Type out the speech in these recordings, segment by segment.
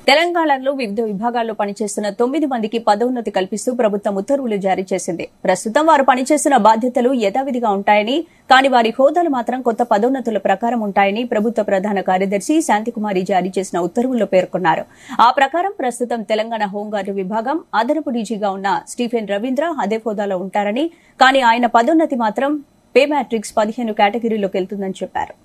తెలంగాణలో వివిధ విభాగాల్లో పనిచేస్తున్న 9 మందికి పదోన్నతి కల్పిస్తూ ప్రభుత్వం ఉత్తర్వులు జారీ చేసింది. ప్రస్తుతం వారు పనిచేస్తున్న బాధ్యతలు యథావిధిగా ఉంటాయని, కానీ వారి హోదాలు మాత్రం కొత్త పదోన్నతుల ప్రకారం ఉంటాయని ప్రభుత్వ ప్రధాన కార్యదర్శి శాంతికుమారి జారీ చేసిన ఉత్తర్వుల్లో పేర్కొన్నారు. ఆ ప్రకారం ప్రస్తుతం తెలంగాణ హోంగార్డు విభాగం అదనపు డీజీగా ఉన్న స్టీఫెన్ రవీంద్ర అదే హోదాలో ఉంటారని, కానీ ఆయన పదోన్నతి మాత్రం పే మ్యాట్రిక్స్ 15 కేటగిరీలోకి వెళ్తుందని చెప్పారు.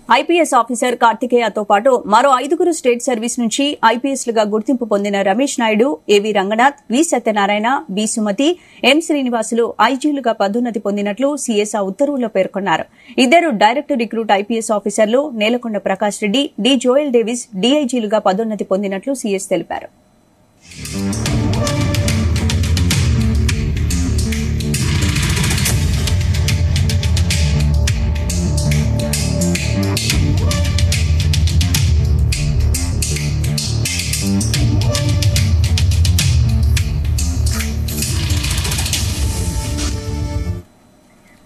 ఐపీఎస్ ఆఫీసర్ కార్తికేయతో పాటు మరో 5 స్టేట్ సర్వీస్ నుంచి ఐపీఎస్లుగా గుర్తింపు పొందిన రమేష్ నాయుడు, ఏవి రంగనాథ్, వి సత్యనారాయణ, బి సుమతి, ఎం శ్రీనివాసులు ఐజీలుగా పదోన్నతి పొందినట్లు సీఎస్ ఆ ఉత్తర్వుల్లో పేర్కొన్నారు. ఇద్దరు డైరెక్ట్ రిక్రూట్ ఐపీఎస్ ఆఫీసర్లు Nelakonda Prakash Reddy, D Joel Davis డీఐజీలుగా పదోన్నతి పొందినట్లు సీఎస్ తెలిపారు.